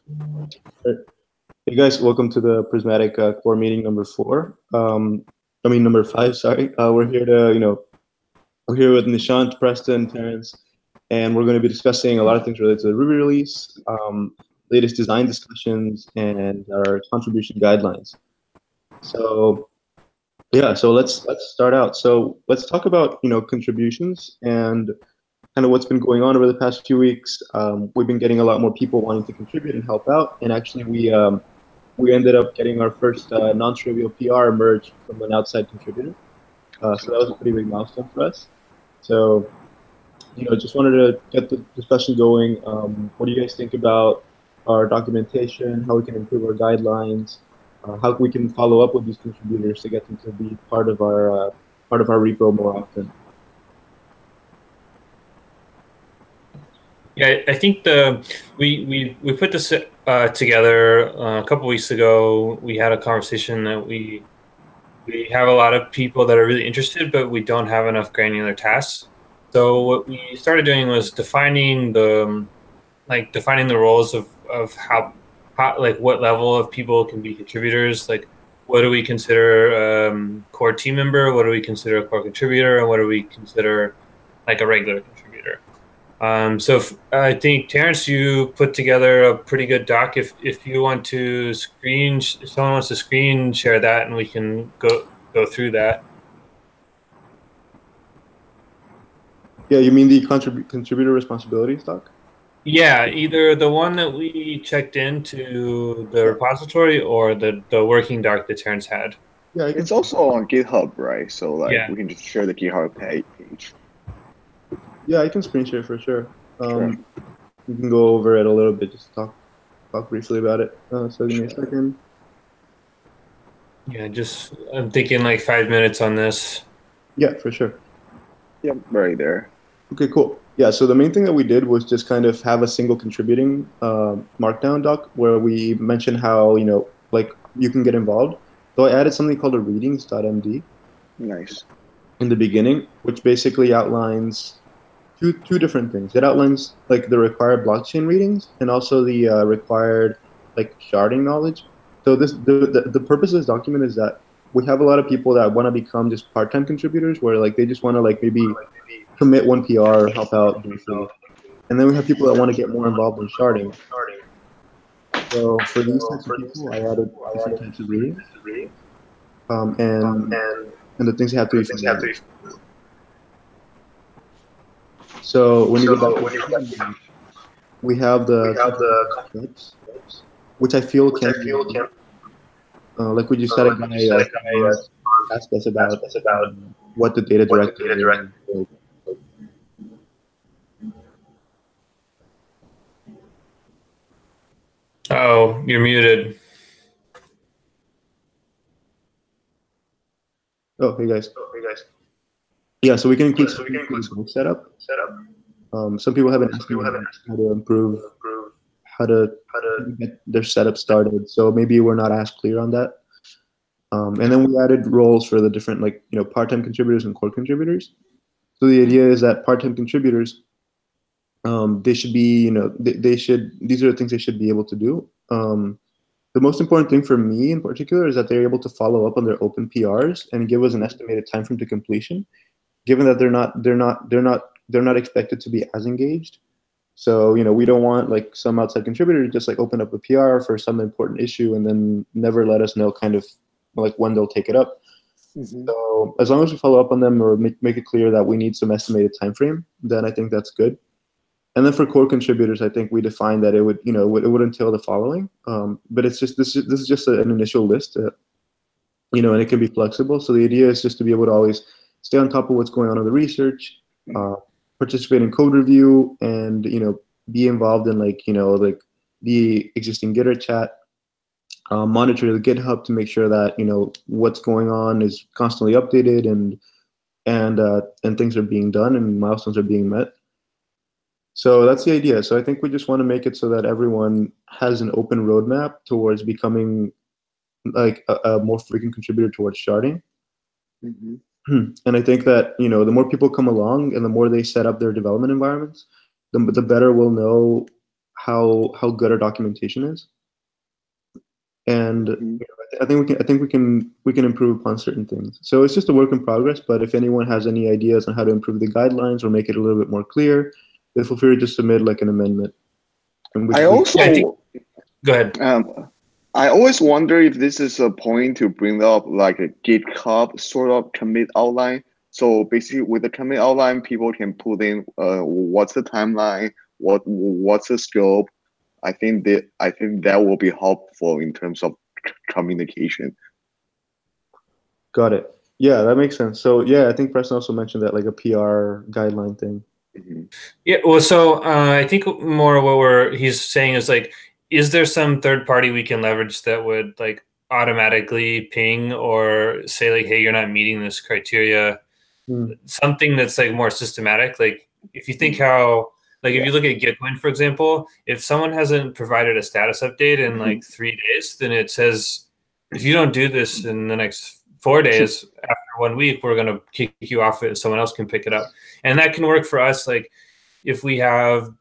Hey guys, welcome to the Prismatic core meeting number 4. Number 5. Sorry. We're here to, we're here with Nishant, Preston, Terrence, and we're going to be discussing a lot of things related to the Ruby release, latest design discussions, and our contribution guidelines. So, yeah. So let's start out. So let's talk about contributions and kind of what's been going on over the past few weeks. We've been getting a lot more people wanting to contribute and help out, and actually we ended up getting our first non-trivial PR merge from an outside contributor. So that was a pretty big milestone for us. So, just wanted to get the discussion going. What do you guys think about our documentation, how we can improve our guidelines, how we can follow up with these contributors to get them to be part of our repo more often? Yeah, I think we put this together a couple weeks ago. We had a conversation that we have a lot of people that are really interested, but we don't have enough granular tasks. So what we started doing was defining the roles of how like what level of people can be contributors. Like, what do we consider core team member? What do we consider a core contributor? And what do we consider like a regular contributor? So I think, Terrence, you put together a pretty good doc. If you want to if someone wants to screen share that, and we can go through that. Yeah, you mean the contributor responsibilities doc? Yeah, either the one that we checked into the repository or the working doc that Terrence had. Yeah, it's also on GitHub, right? So like we can just share the GitHub page. Yeah, I can screen share for sure. Sure. We can go over it a little bit, just talk briefly about it. So give me a second. Yeah, I'm thinking like 5 minutes on this. Yeah, for sure. Yep, right there. Okay, cool. Yeah, so the main thing that we did was just kind of have a single contributing markdown doc where we mentioned how, like you can get involved. So I added something called a readings.md. Nice. In the beginning, which basically outlines two different things. It outlines like the required blockchain readings and also the required like sharding knowledge. So the purpose of this document is that we have a lot of people that want to become just part-time contributors where like they just want to like maybe commit one PR, help out briefly. And then we have people that want to get more involved in sharding. So for these types of people, I added different types of readings. And the things you have to be familiar. So when you go back, we have the concepts, which I feel can like we just had a guy ask us about what the data director is. Oh, you're muted. Oh, hey guys. Yeah, so we can include setup. Some people have been asking how to improve, how to get their setup started. So maybe we're not as clear on that. And then we added roles for the different, like, part-time contributors and core contributors. So the idea is that part-time contributors, they should be, these are the things they should be able to do. The most important thing for me in particular is that they're able to follow up on their open PRs and give us an estimated time frame to completion, given that they're not expected to be as engaged. So, we don't want like some outside contributor to just like open up a PR for some important issue and then never let us know kind of like when they'll take it up. Mm-hmm. So as long as we follow up on them or make it clear that we need some estimated time frame, then I think that's good. And then for core contributors, I think we defined that it would, it would entail the following. But it's just this is just an initial list, and it can be flexible. So the idea is just to be able to always stay on top of what's going on in the research, participate in code review, and be involved in like the existing Gitter chat, monitor the GitHub to make sure that what's going on is constantly updated and things are being done and milestones are being met. So that's the idea. So I think we just want to make it so that everyone has an open roadmap towards becoming like a more frequent contributor towards sharding. Mm-hmm. And I think that, the more people come along and the more they set up their development environments, the better we'll know how good our documentation is. And I think we can improve upon certain things. So it's just a work in progress. But if anyone has any ideas on how to improve the guidelines or make it a little bit more clear, then feel free to submit like an amendment. Go ahead. I always wonder if this is a point to bring up like a GitHub sort of commit outline. So basically, with the commit outline, people can put in what's the timeline, what's the scope. I think that will be helpful in terms of communication. Got it. Yeah, that makes sense. So yeah, I think Preston also mentioned that like a PR guideline thing. Yeah. Well, so I think more of what he's saying is like, is there some third party we can leverage that would like automatically ping or say like, hey, you're not meeting this criteria? Something that's like more systematic. Like if you think how, like if you look at Gitcoin, for example, if someone hasn't provided a status update in like 3 days, then it says, if you don't do this in the next 4 days, after 1 week, we're going to kick you off it. Someone else can pick it up. And that can work for us. Like if we have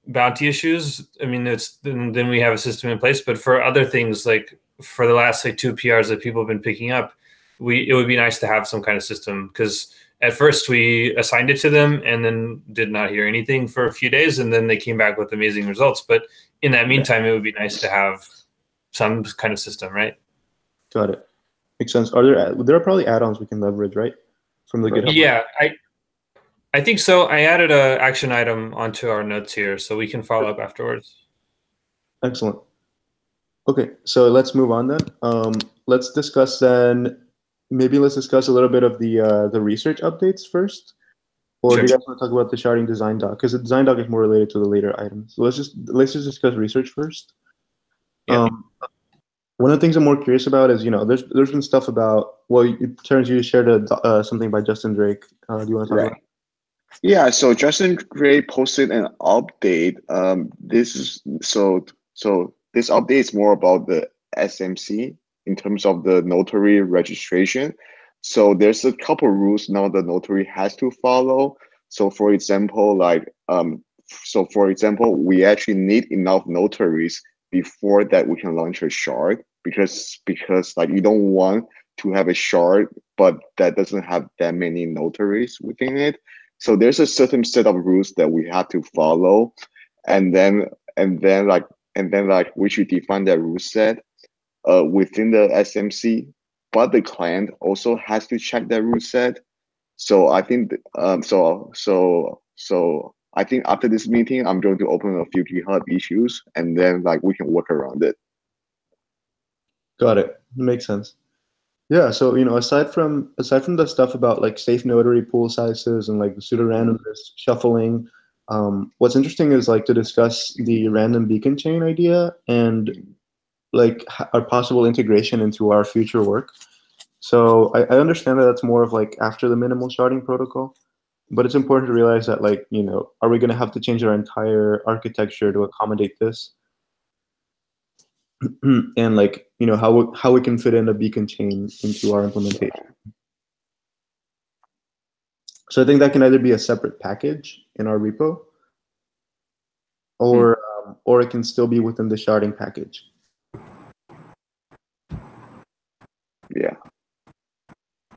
bounty issues, I mean, then we have a system in place. But for other things, like for the last like 2 PRs that people have been picking up, it would be nice to have some kind of system, because at first we assigned it to them and then did not hear anything for a few days, and then they came back with amazing results. But in that meantime, it would be nice to have some kind of system, right? Got it. Makes sense. There are probably add-ons we can leverage, right? From the GitHub. Yeah, I think so. I added an action item onto our notes here, so we can follow up afterwards. Excellent. Okay, so let's move on then. Let's discuss then. Maybe let's discuss a little bit of the research updates first, or do you guys want to talk about the sharding design doc? Because the design doc is more related to the later items. So let's just discuss research first. Yeah. One of the things I'm more curious about is, there's been stuff about, well, Terrence, you shared something by Justin Drake. Do you want to talk about it? Yeah, so Justin Drake posted an update. This update is more about the SMC in terms of the notary registration. So there's a couple rules now the notary has to follow. So for example, we actually need enough notaries before that we can launch a shard, because like you don't want to have a shard but that doesn't have that many notaries within it. So there's a certain set of rules that we have to follow, and then we should define that rule set within the SMC, but the client also has to check that rule set. So I think I think after this meeting, I'm going to open a few GitHub issues, and then like we can work around it. Got it. Makes sense. Yeah. So aside from the stuff about like safe notary pool sizes and like the pseudo randomness shuffling, what's interesting is like to discuss the random beacon chain idea and like our possible integration into our future work. So I understand that that's more of like after the minimal sharding protocol, but it's important to realize that like, are we going to have to change our entire architecture to accommodate this? And like, how we can fit in a beacon chain into our implementation. So I think that can either be a separate package in our repo, or it can still be within the sharding package. Yeah.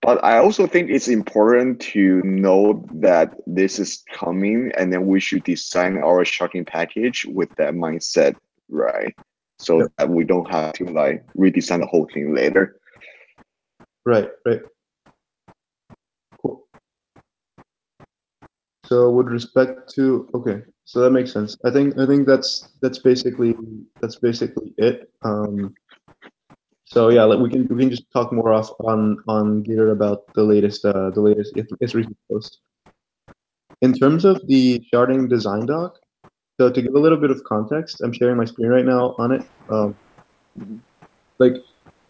But I also think it's important to know that this is coming, and then we should design our sharding package with that mindset, right? So that we don't have to like redesign the whole thing later. Right. Cool. So with respect to, okay, so that makes sense. I think that's basically it. So yeah, like we can just talk more on later about the latest research post. In terms of the sharding design doc, so to give a little bit of context, I'm sharing my screen right now on it. Like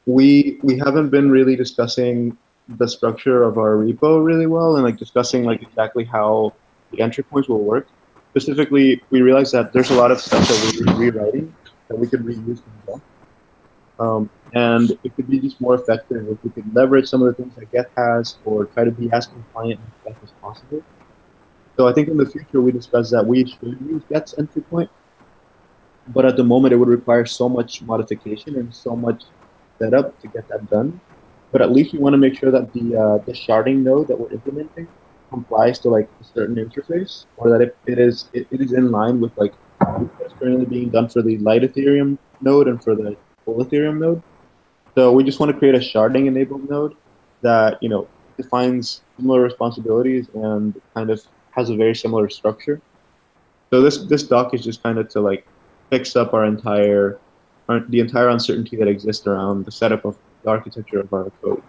we haven't been really discussing the structure of our repo really well, and like discussing like exactly how the entry points will work. Specifically, we realized that there's a lot of stuff that we're rewriting that we could reuse in Get. And it could be just more effective if we could leverage some of the things that Get has, or try to be as compliant with Get as possible. So I think in the future we discussed that we should use Get's entry point. but at the moment it would require so much modification and so much setup to get that done. But at least we want to make sure that the sharding node that we're implementing complies to like a certain interface, or that it is in line with like what's currently being done for the light Ethereum node and for the full Ethereum node. So we just want to create a sharding enabled node that defines similar responsibilities and kind of has a very similar structure. So this doc is just kind of to like fix up the entire uncertainty that exists around the setup of the architecture of our code.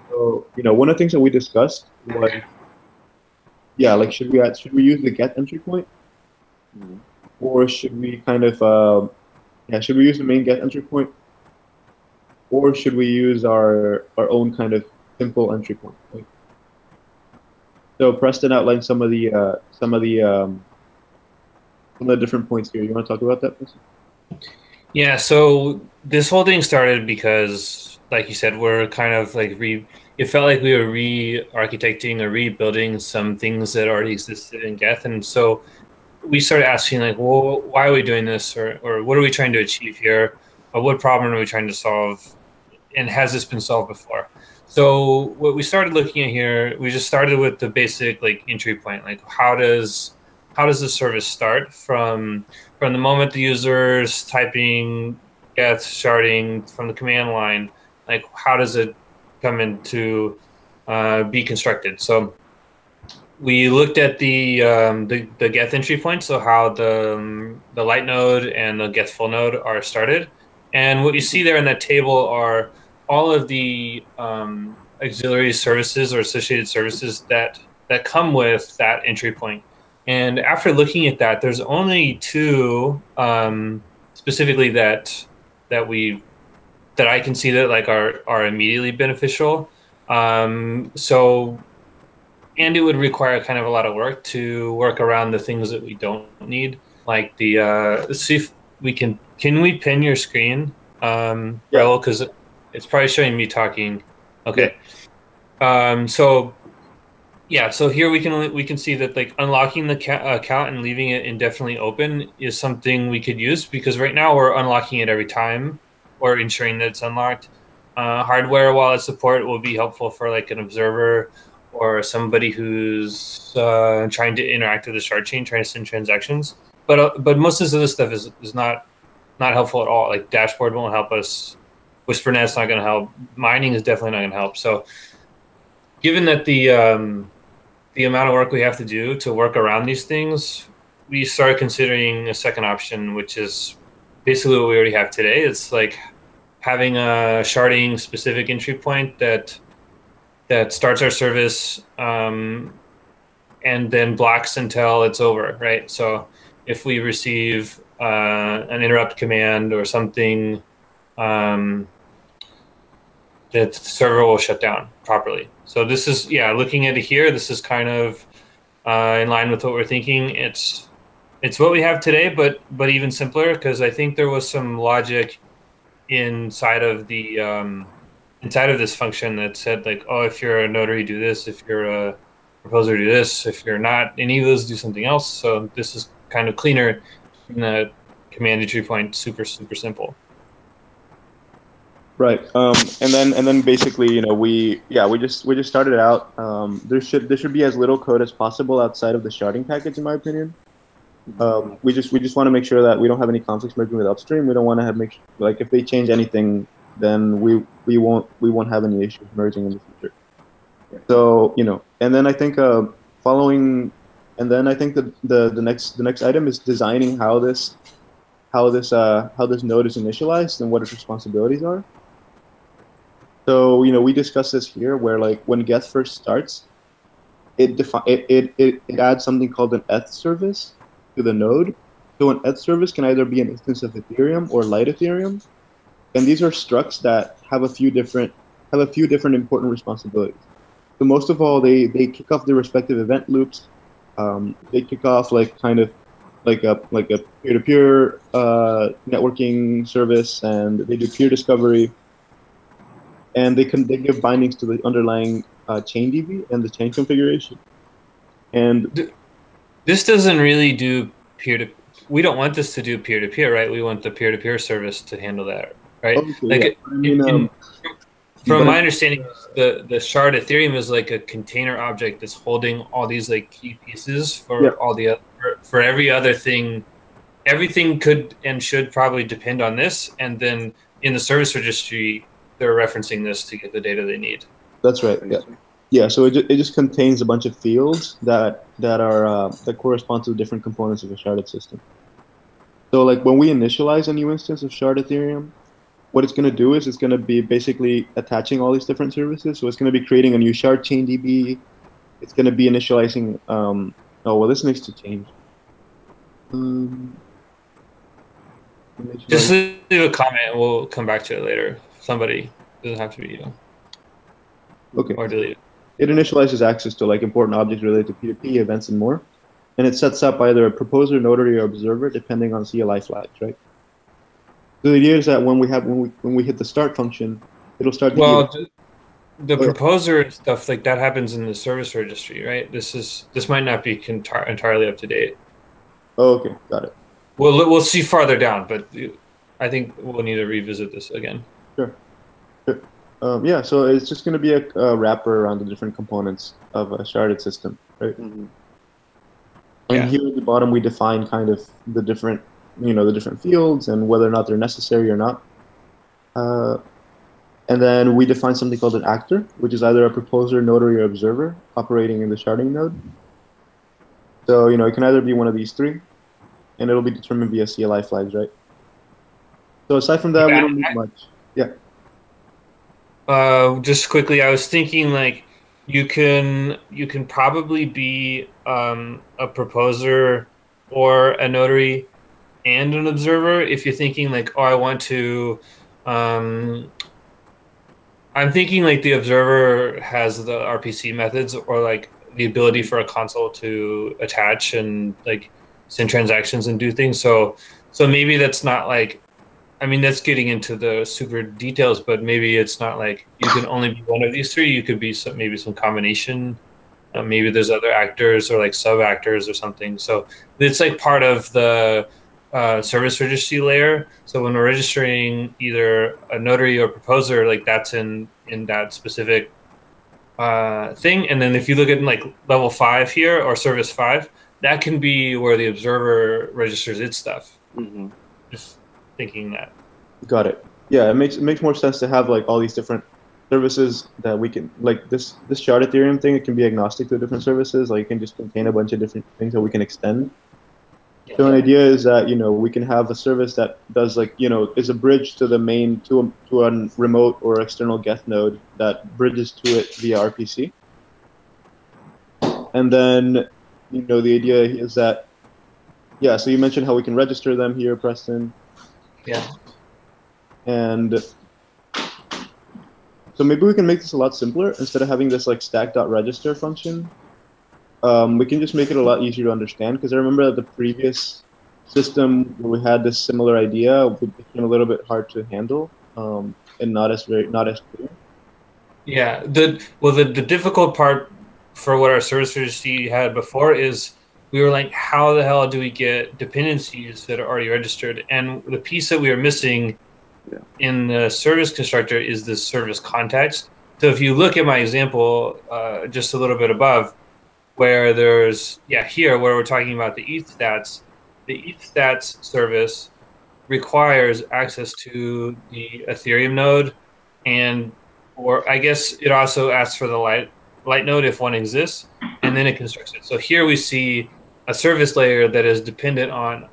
So one of the things that we discussed was, like should we use the get entry point, or should we kind of should we use the main get entry point, or should we use our own kind of simple entry point? So Preston outlined some of the different points here. You want to talk about that, Preston? Yeah. So this whole thing started because, like you said, we're kind of like it felt like we were re-architecting or rebuilding some things that already existed in Geth, and so we started asking like, well, why are we doing this, or what are we trying to achieve here, or what problem are we trying to solve, and has this been solved before? So what we started looking at here, we just started with the basic like entry point, like how does the service start from the moment the user's typing get sharding from the command line, like how does it come into be constructed? So we looked at the Geth entry point, so how the light node and the Geth full node are started, and what you see there in that table are all of the auxiliary services or associated services that come with that entry point. And after looking at that, there's only two specifically that I can see that like are immediately beneficial. So, and it would require kind of a lot of work to work around the things that we don't need, like the let's see if we can we pin your screen, Raul, because it's probably showing me talking. Okay. Yeah. So here we can see that like unlocking the account and leaving it indefinitely open is something we could use, because right now we're unlocking it every time or ensuring that it's unlocked. Hardware wallet support will be helpful for like an observer or somebody who's trying to interact with the shard chain, trying to send transactions. But most of this stuff is not helpful at all. Like dashboard won't help us. WhisperNet's not going to help. Mining is definitely not going to help. So given that the amount of work we have to do to work around these things, we started considering a second option, which is basically what we already have today. It's like having a sharding specific entry point that starts our service and then blocks until it's over, right? So if we receive an interrupt command or something, the server will shut down properly. So this is, looking at it here, this is kind of in line with what we're thinking. It's what we have today, but even simpler, because I think there was some logic inside of this function that said like, oh, if you're a notary, do this. If you're a proposer, do this. If you're not any of those, do something else. So this is kind of cleaner in the command entry point, super simple. Right, and then basically, we just started out. There should be as little code as possible outside of the sharding package, in my opinion. We just want to make sure that we don't have any conflicts merging with upstream. We don't want to have like if they change anything, then we won't have any issues merging in the future. So and then I think the next item is designing how this node is initialized and what its responsibilities are. So we discussed this here, where like when Geth first starts, it adds something called an eth service to the node. So an eth service can either be an instance of Ethereum or light Ethereum, and these are structs that have a few different important responsibilities. So most of all, they kick off their respective event loops. They kick off like kind of like a peer-to-peer networking service, and they do peer discovery. And they give bindings to the underlying chain DB and the chain configuration. And this doesn't really do peer-to-peer. we don't want this to do peer-to-peer, right? We want the peer-to-peer service to handle that, right? Okay, like yeah. from my understanding, the shard Ethereum is like a container object that's holding all these like key pieces for all the for every other thing. Everything could and should probably depend on this, and then in the service registry, they're referencing this to get the data they need. That's right. Yeah. Yeah, so it just contains a bunch of fields that are that correspond to the different components of a sharded system. So like when we initialize a new instance of shard Ethereum, what it's going to do is it's going to be basically attaching all these different services. So it's going to be creating a new shard chain DB. It's going to be initializing. Oh well, this needs to change. Just leave a comment. And we'll come back to it later. Somebody, doesn't have to be you. Okay. Or delete it. It initializes access to like important objects related to P2P events and more, and it sets up either a proposer, notary, or observer depending on CLI flags, right? So the idea is that when we hit the start function, it'll start. Well, the proposer and stuff like that happens in the service registry, right? This might not be entirely up to date. Oh, okay, got it. We'll see farther down, but I think we'll need to revisit this again. Sure. Yeah, so it's just going to be a wrapper around the different components of a sharded system, right? Mm-hmm. And here at the bottom, we define kind of the different, the different fields and whether or not they're necessary or not. And then we define something called an actor, which is either a proposer, notary, or observer operating in the sharding node. So, it can either be one of these three, and it'll be determined via CLI flags, right? So aside from that, we don't need much. Yeah. Just quickly, I was thinking like you can probably be a proposer or a notary and an observer if you're thinking like, oh, I want to. I'm thinking like the observer has the RPC methods or like the ability for a console to attach and like send transactions and do things. So maybe that's not like. I mean, that's getting into the super details, but maybe it's not like you can only be one of these three. You could be maybe some combination. Maybe there's other actors or like sub actors or something. So it's like part of the service registry layer. So when we're registering either a notary or proposer, like that's in that specific thing. And then if you look at like level 5 here or service 5, that can be where the observer registers its stuff. Mm-hmm. Just thinking that. Got it. Yeah, it makes more sense to have like all these different services that we can like this shard Ethereum thing. It can be agnostic to different services. Like it can just contain a bunch of different things that we can extend. Yeah. So an idea is that we can have a service that does like is a bridge to the main to a remote or external Geth node that bridges to it via RPC. And then the idea is that so you mentioned how we can register them here, Preston. Yeah. And so maybe we can make this a lot simpler. Instead of having this like stack.register function, we can just make it a lot easier to understand, because I remember that the previous system where we had this similar idea became a little bit hard to handle and not as clear. Yeah. The difficult part for what our service registry had before is we were like, how the hell do we get dependencies that are already registered? And the piece that we were missing in the service constructor is the service context. So if you look at my example, just a little bit above, where there's, here, where we're talking about the ETH stats, the ETH stats service requires access to the Ethereum node, or I guess it also asks for the light node if one exists, and then it constructs it. So here we see a service layer that is dependent on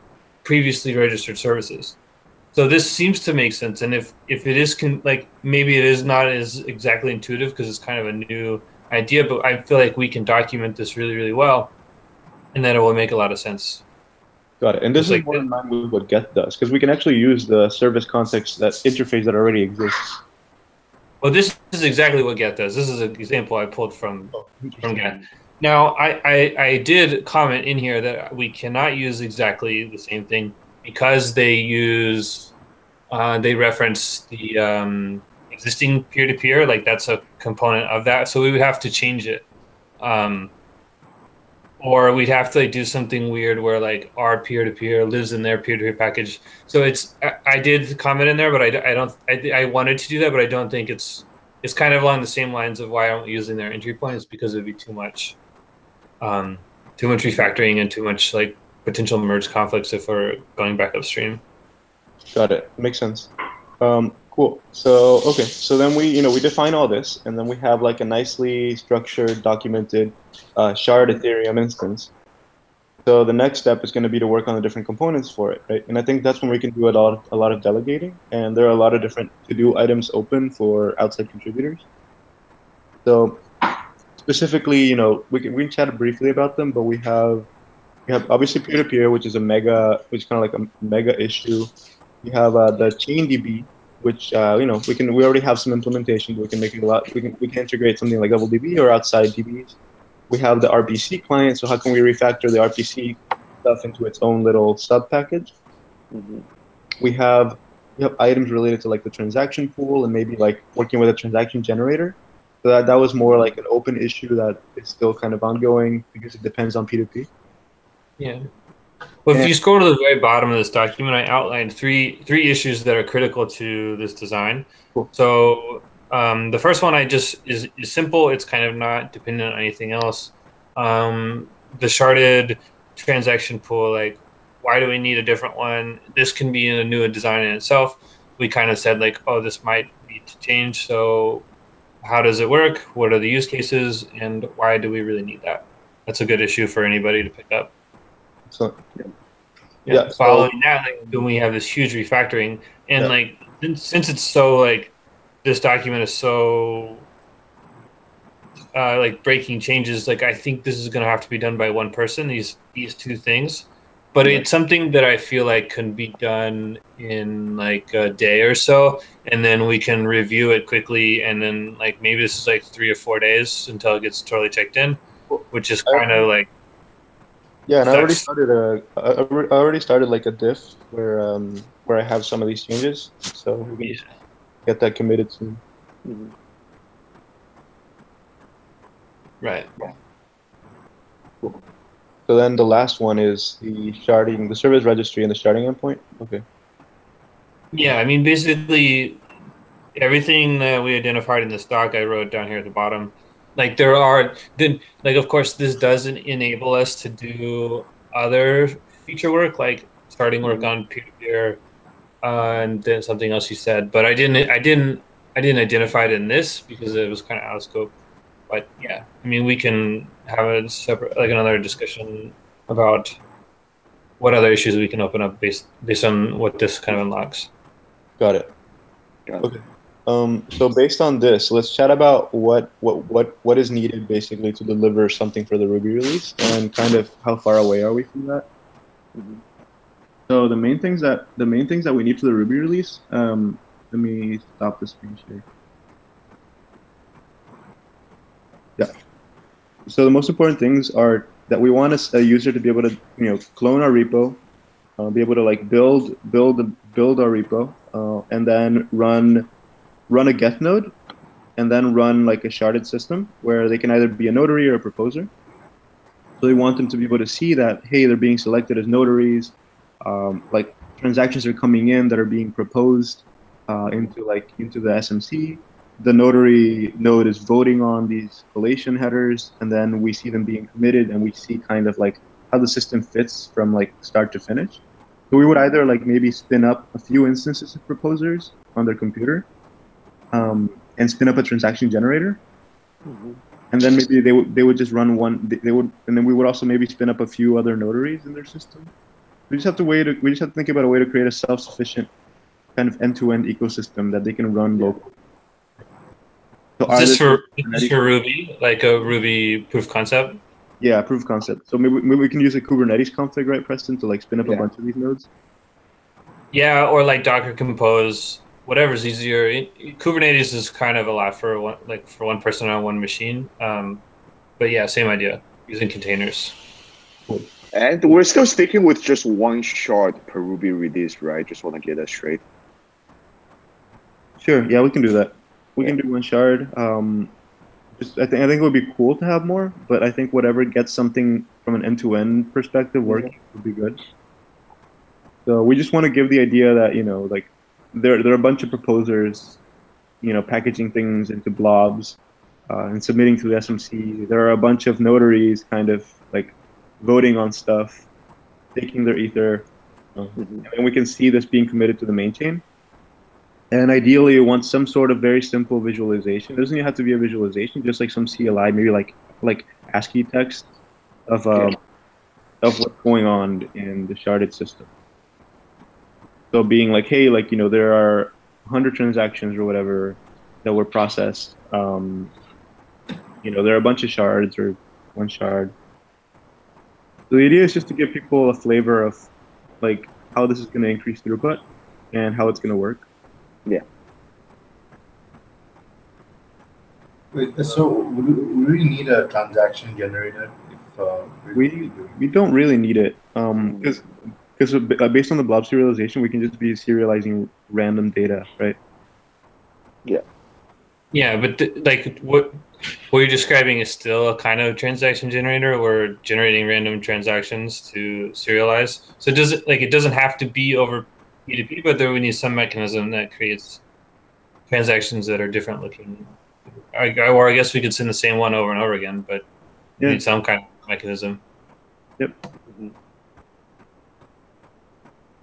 previously registered services. So this seems to make sense. And if it is maybe it is not as exactly intuitive because it's kind of a new idea, but I feel like we can document this really, really well, and then it will make a lot of sense. Got it. And this is more in line with what Geth does, because we can actually use the service context, that interface that already exists. Well, this is exactly what Geth does. This is an example I pulled from Geth. Now, I did comment in here that we cannot use exactly the same thing because they use they reference the existing peer-to-peer, like that's a component of that. So we would have to change it. or we'd have to like do something weird where like our peer-to-peer lives in their peer-to-peer package. So I did comment in there, but I wanted to do that, but I don't think it's kind of along the same lines of why I'm using their entry point is because it'd be too much refactoring and too much like potential merge conflicts if we're going back upstream. Got it. Makes sense. Cool. So okay. So then we define all this, and then we have like a nicely structured, documented shard Ethereum instance. So the next step is going to be to work on the different components for it, right? And I think that's when we can do a lot of delegating, and there are a lot of different to-do items open for outside contributors. So specifically, we can chat briefly about them, but we have obviously peer-to-peer, which is kind of like a mega issue. We have the chain DB, which we already have some implementation. We can make it a lot. We can integrate something like DoubleDB or outside DBs. We have the RPC client. So how can we refactor the RPC stuff into its own little sub package? Mm-hmm. We have items related to like the transaction pool and maybe like working with a transaction generator. So that was more like an open issue that is still kind of ongoing because it depends on P2P. Yeah. Well, if you scroll to the very bottom of this document, I outlined three issues that are critical to this design. Cool. So the first one is simple. It's kind of not dependent on anything else. The sharded transaction pool, like, why do we need a different one? This can be a new design in itself. We kind of said like, oh, this might need to change. So how does it work? What are the use cases? And why do we really need that? That's a good issue for anybody to pick up. So following that, like, then we have this huge refactoring, and like since it's so like this document is so like breaking changes, like I think this is going to have to be done by one person. These two things, but it's something that I feel like can be done in like a day or so, and then we can review it quickly, and then like maybe this is like 3 or 4 days until it gets totally checked in, which is kind of like. Yeah, and I already started like a diff where I have some of these changes, so we can get that committed soon. Mm-hmm. Right. Yeah. Cool. So then the last one is the sharding, the service registry, and the sharding endpoint. Okay. Yeah, I mean basically everything that we identified in this doc, I wrote down here at the bottom. Like of course this doesn't enable us to do other feature work like starting work on peer-to-peer and then something else you said, but I didn't identify it in this because it was kind of out of scope. But yeah, I mean we can have a separate another discussion about what other issues we can open up based on what this kind of unlocks. Got it. Okay. So based on this, let's chat about what is needed basically to deliver something for the Ruby release, and kind of how far away are we from that. Mm-hmm. So the main things that we need for the Ruby release. Let me stop the screen share. Yeah. So the most important things are that we want a user to be able to clone our repo, be able to like build our repo, and then run a get node, and then run like a sharded system where they can either be a notary or a proposer. So they want them to be able to see that, hey, they're being selected as notaries, like transactions are coming in that are being proposed into the SMC. The notary node is voting on these collation headers, and then we see them being committed, and we see kind of like how the system fits from like start to finish. So we would either like maybe spin up a few instances of proposers on their computer, and spin up a transaction generator, and then maybe they would just run one. And then we would also maybe spin up a few other notaries in their system. We just have to think about a way to create a self-sufficient kind of end-to-end ecosystem that they can run locally. So is this for Ruby, like a Ruby proof concept? Yeah, proof concept. So maybe we can use a Kubernetes config, right, Preston, to like spin up a bunch of these nodes. Yeah, or like Docker Compose. Whatever's easier. Kubernetes is kind of a lot for one person on one machine. But yeah, same idea, using containers. And we're still sticking with just one shard per Ruby release, right? Just want to get that straight. Sure. Yeah, we can do that. We can do one shard. I think it would be cool to have more, but I think whatever gets something from an end-to-end perspective working would be good. So we just want to give the idea that, like there are a bunch of proposers, packaging things into blobs and submitting to the SMC. There are a bunch of notaries kind of like voting on stuff, taking their ether, and then we can see this being committed to the main chain. And ideally, you want some sort of very simple visualization. It doesn't even have to be a visualization, just like some CLI, maybe like ASCII text of what's going on in the sharded system. So being like, hey, there are 100 transactions or whatever that were processed. There are a bunch of shards or one shard. So the idea is just to give people a flavor of like how this is going to increase throughput and how it's going to work. Yeah. Wait, so would we need a transaction generator if we don't really need it because based on the blob serialization, we can just be serializing random data, right? Yeah. Yeah, but what you're describing is still a kind of transaction generator. We're generating random transactions to serialize. So it doesn't have to be over P2P, but there we need some mechanism that creates transactions that are different looking. Or I guess we could send the same one over and over again, but we need some kind of mechanism. Yep.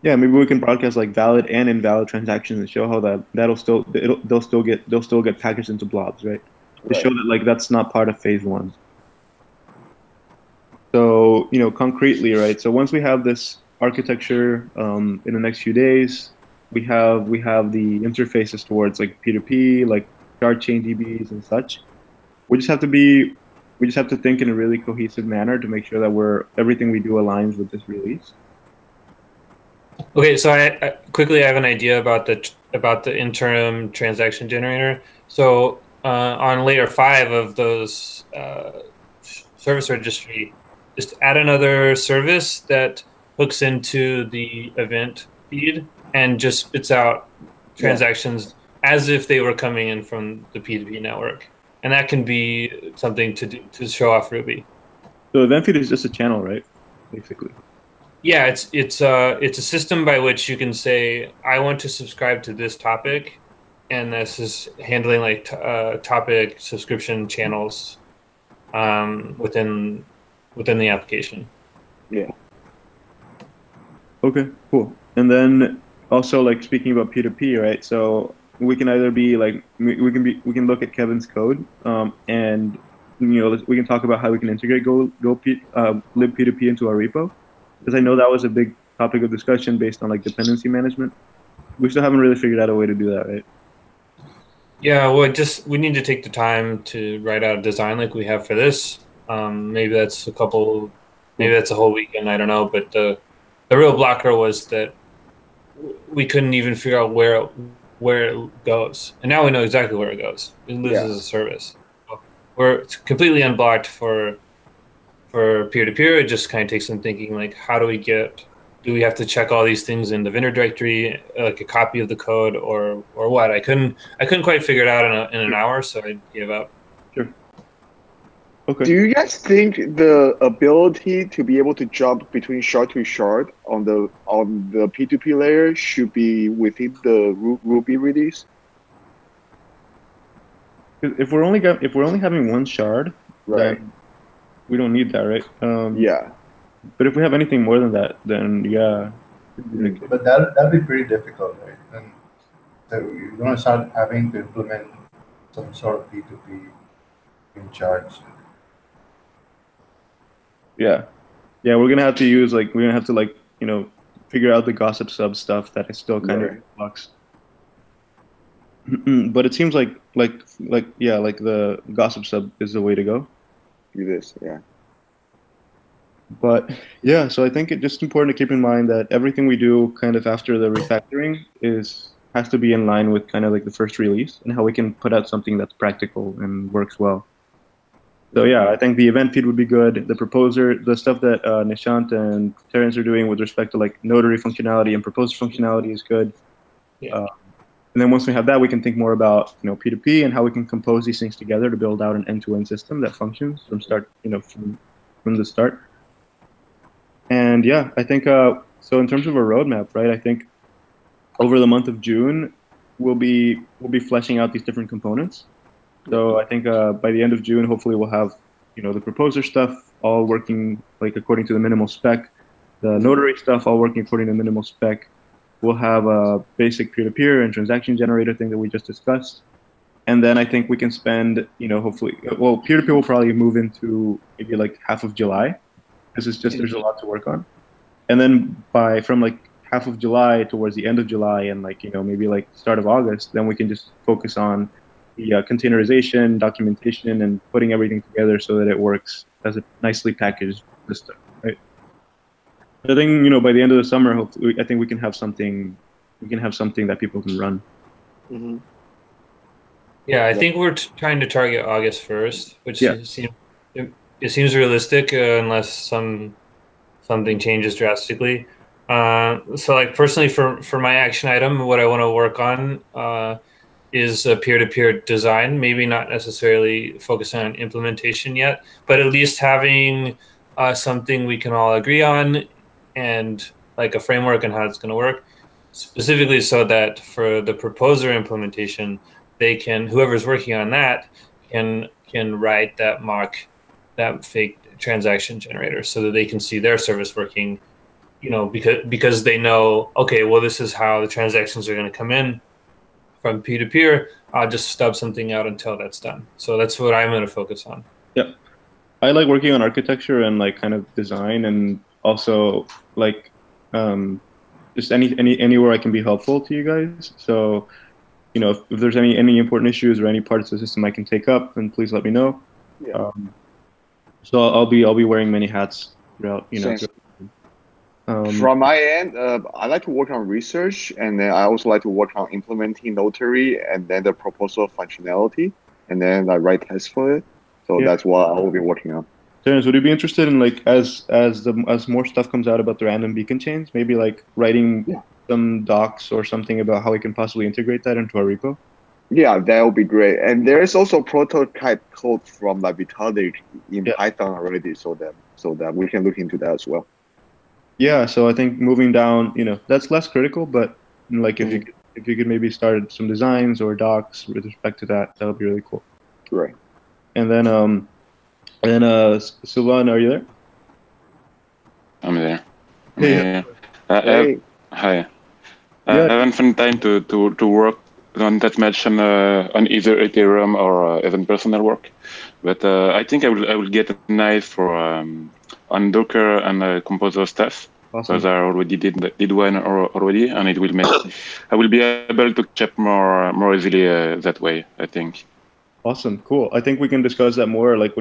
Yeah, maybe we can broadcast like valid and invalid transactions and show how they'll still get packaged into blobs, right? To show that that's not part of phase one. So concretely, right? So once we have this architecture in the next few days, we have the interfaces towards like P2P, like shard chain DBs and such. We just have to think in a really cohesive manner to make sure that everything we do aligns with this release. Okay, so I quickly have an idea about the interim transaction generator. So on layer 5 of those service registry, just add another service that hooks into the event feed and just spits out transactions as if they were coming in from the P2P network, and that can be something to show off Ruby. So event feed is just a channel, right? Basically. Yeah, it's a system by which you can say, I want to subscribe to this topic, and this is handling like topic subscription channels within the application. Yeah. Okay, cool. And then also like speaking about P2P, right? So we can either be like we can look at Kevin's code and we can talk about how we can integrate lib P2P into our repo. Because I know that was a big topic of discussion based on like dependency management. We still haven't really figured out a way to do that, right? Yeah, well, we need to take the time to write out a design like we have for this. Maybe that's a whole weekend, I don't know. But the real blocker was that we couldn't even figure out where it goes, and now we know exactly where it goes. It loses a service. So we're completely unblocked for peer-to-peer. It just kind of takes some thinking, like how do we have to check all these things in the vendor directory, like a copy of the code, or what? I couldn't quite figure it out in an hour, so I gave up. Sure. Okay. Do you guys think the ability to be able to jump between shard to shard on the P2P layer should be within the Ruby release? If we're only having one shard, then we don't need that, right? Yeah. But if we have anything more than that, then yeah. But that'd be pretty difficult, right? And so you're going to start having to implement some sort of P2P in charge. Yeah, we're gonna have to figure out the gossip sub stuff that is still kind of in flux. But it seems like the gossip sub is the way to go. It is, yeah. But yeah, so I think it's just important to keep in mind that everything we do kind of after the refactoring has to be in line with kind of like the first release and how we can put out something that's practical and works well. So yeah, I think the event feed would be good. The proposer, the stuff that Nishant and Terrence are doing with respect to like notary functionality and proposer functionality is good. Yeah. And then once we have that, we can think more about P2P and how we can compose these things together to build out an end-to-end system that functions from start, from the start. And yeah, I think so. In terms of a roadmap, right? I think over the month of June, we'll be fleshing out these different components. So I think by the end of June, hopefully we'll have the proposer stuff all working like according to the minimal spec, the notary stuff all working according to the minimal spec. We'll have a basic peer-to-peer and transaction generator thing that we just discussed. And then I think we can spend, hopefully, well, peer-to-peer will probably move into maybe like half of July. This is just, there's a lot to work on. And then from like half of July towards the end of July and like, maybe like start of August, then we can just focus on the containerization, documentation, and putting everything together so that it works as a nicely packaged system, right? I think by the end of the summer, hopefully, I think we can have something. We can have something that people can run. Mm-hmm. Yeah, I think we're trying to target August 1st, which seems realistic unless something changes drastically. So, like personally, for my action item, what I want to work on is a peer-to-peer design. Maybe not necessarily focusing on implementation yet, but at least having something we can all agree on, and like a framework on how it's going to work, specifically so that for the proposer implementation, they can, whoever's working on that can write that fake transaction generator so that they can see their service working, because they know, okay, well, this is how the transactions are going to come in from peer-to-peer. I'll just stub something out until that's done. So that's what I'm going to focus on. Yeah. I like working on architecture and like kind of design, and also like just anywhere I can be helpful to you guys. So if there's any important issues or any parts of the system I can take up, then please let me know. Yeah. So I'll be wearing many hats throughout. From my end, I like to work on research, and then I also like to work on implementing notary and then the proposal functionality, and then I write tests for it. So that's what I will be working on. Terrence, would you be interested in like as more stuff comes out about the random beacon chains, maybe like writing some docs or something about how we can possibly integrate that into our repo? Yeah, that would be great. And there is also prototype code from like Vitalik in Python already, so that we can look into that as well. Yeah, so I think moving down, that's less critical, but like if you could maybe start some designs or docs with respect to that, that would be really cool. Right. And then Sylvan, are you there? I'm there. Hey. Hey. Hi. I haven't found time to work on that much on either Ethereum or even personal work, but I think I will get an eye for on Docker and Composer stuff. Awesome. Because I already did one already, and it will make I will be able to catch more easily that way, I think. Awesome, cool. I think we can discuss that more, like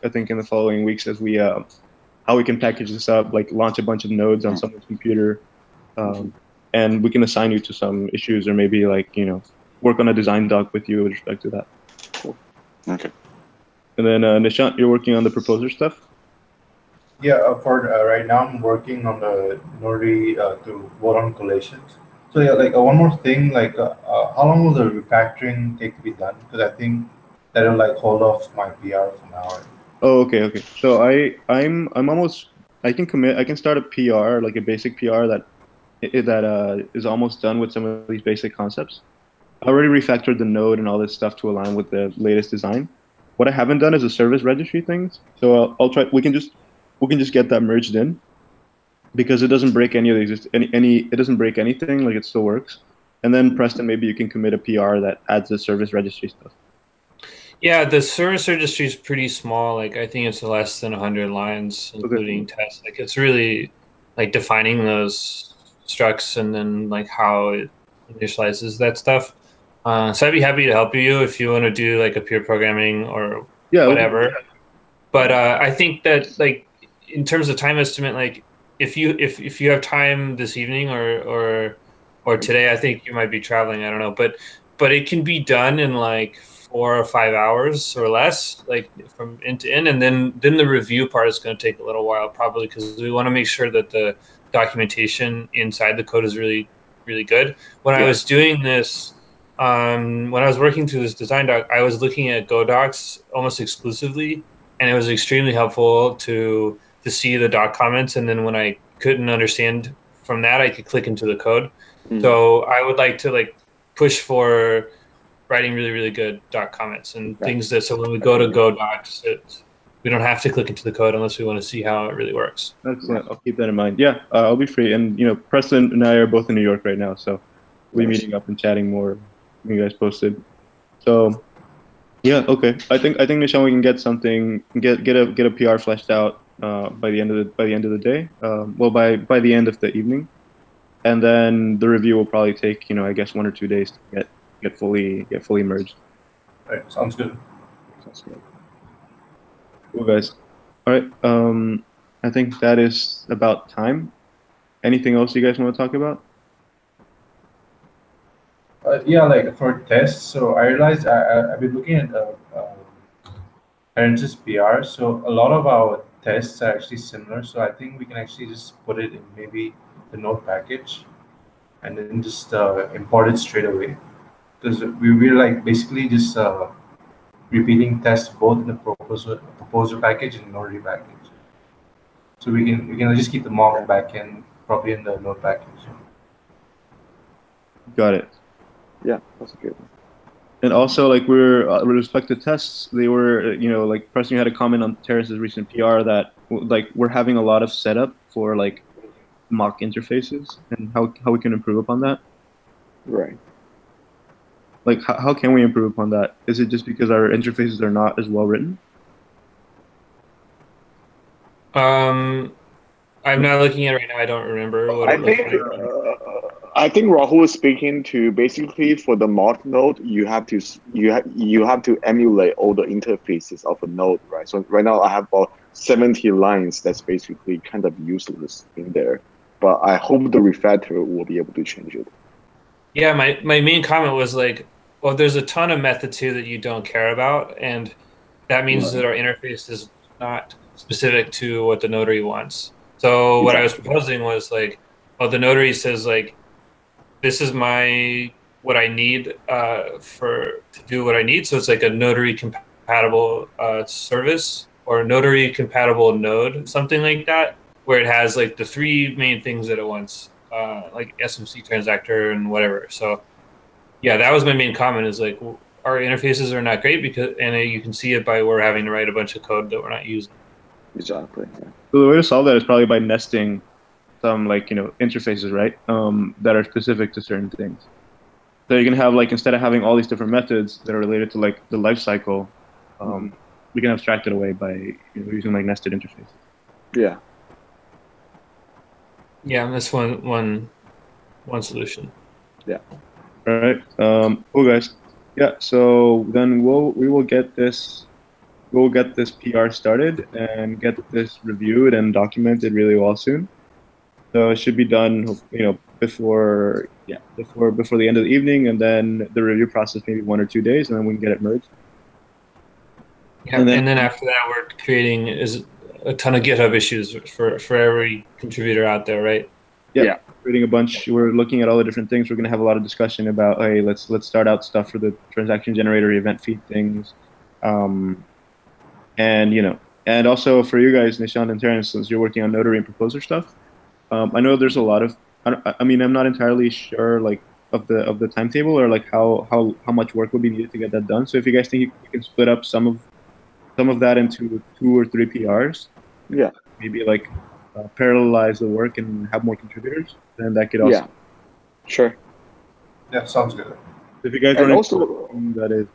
I think in the following weeks as we how we can package this up, like launch a bunch of nodes on someone's computer, and we can assign you to some issues, or maybe like work on a design doc with you with respect to that. Cool. Okay. And then Nishant, you're working on the proposer stuff? Yeah, for right now I'm working on the notary to vote on collations. So yeah, like one more thing, like how long will the refactoring take to be done? Because I think that'll like hold off my PR for now. Oh, okay. So I'm almost, I can start a PR, like a basic PR that is almost done with some of these basic concepts. I already refactored the node and all this stuff to align with the latest design. What I haven't done is the service registry things. So I'll try. We can just get that merged in, because it doesn't break any of the it doesn't break anything. Like it still works. And then Preston, maybe you can commit a PR that adds the service registry stuff. Yeah, the service registry is pretty small. Like I think it's less than 100 lines, including tests. Like it's really like defining those structs and then like how it initializes that stuff. So I'd be happy to help you if you want to do like a peer programming or whatever. But I think that like in terms of time estimate, like if you have time this evening or today, I think you might be traveling. I don't know, but it can be done in like 4 or 5 hours or less, like from end to end, and then the review part is going to take a little while, probably because we want to make sure that the documentation inside the code is really, really good. When I was doing this, when I was working through this design doc, I was looking at Go docs almost exclusively, and it was extremely helpful to see the doc comments. And then when I couldn't understand from that, I could click into the code. So I would like to push for writing really, really good doc comments and things that, so when we go to Go docs, we don't have to click into the code unless we want to see how it really works. Excellent. I'll keep that in mind. Yeah, I'll be free. And, Preston and I are both in New York right now, so we'll be meeting up and chatting more when you guys posted. So, yeah, okay. I think Nishan, we can get something, get a PR fleshed out by the end of the day. Well, by the end of the evening, and then the review will probably take I guess 1 or 2 days to get fully merged. All right, sounds good. Cool, guys. All right. I think that is about time. Anything else you guys want to talk about? Yeah, for tests. So I realized I've been looking at Addons' PR. So a lot of our tests are actually similar. So I think we can actually just put it in maybe the node package, and then just import it straight away. Because we will basically just repeating tests both in the proposer package and node package. So we can just keep the mock backend probably in the node package. Got it. Yeah, that's good. And also, we're with respect to tests, they were, Preston, you had a comment on Terrence's recent PR that we're having a lot of setup for mock interfaces and how we can improve upon that. Right. How can we improve upon that? Is it just because our interfaces are not as well written? I'm not looking at it right now. I don't remember what I think Rahul is speaking to basically for the mock node, you have to emulate all the interfaces of a node, right? So right now I have about 70 lines that's basically kind of useless in there, but I hope the refactor will be able to change it. Yeah, my main comment was well, there's a ton of methods here that you don't care about, and that means that our interface is not specific to what the notary wants. So what I was proposing was well, the notary says this is what I need to do what I need. So it's a notary compatible service or a notary compatible node, something like that, where it has the 3 main things that it wants, SMC transactor and whatever. So yeah, that was my main comment is our interfaces are not great and you can see it by we're having to write a bunch of code that we're not using. Exactly. Yeah. So the way to solve that is probably by nesting some interfaces, right? That are specific to certain things. So you can have instead of having all these different methods that are related to the life cycle, we can abstract it away by using nested interfaces. Yeah. Yeah, that's one solution. Yeah. All right. Cool, guys. Yeah. So then we will get this. We'll get this PR started and get this reviewed and documented really well soon. So it should be done, before the end of the evening, and then the review process maybe 1 or 2 days, and then we can get it merged. Yeah, and then after that, we're creating a ton of GitHub issues for every contributor out there, right? Yeah. Creating a bunch. We're looking at all the different things. We're going to have a lot of discussion about, hey, let's start out stuff for the transaction generator, event feed things, and also for you guys, Nishant and Terrence, since you're working on notary and proposer stuff. I know there's a lot of. I'm not entirely sure of the timetable or how much work would be needed to get that done. So if you guys think you can split up some of that into 2 or 3 PRs, yeah, maybe parallelize the work and have more contributors, then that could also. Yeah, sure. Yeah, sounds good. If you guys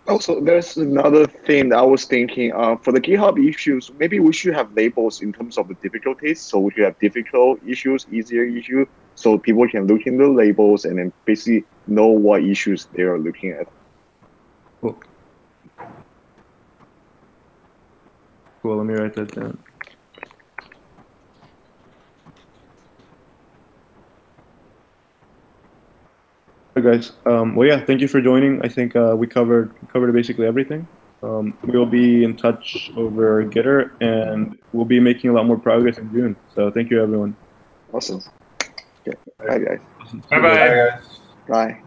also there's another thing that I was thinking for the GitHub issues, maybe we should have labels in terms of the difficulties. So we should have difficult issues, easier issues, so people can look in the labels and then basically know what issues they are looking at. Cool. Let me write that down. Guys, well, yeah, thank you for joining. I think we covered basically everything. We'll be in touch over Gitter, and we'll be making a lot more progress in June. So thank you, everyone. Awesome. Okay. Bye, guys. Bye, guys. Bye.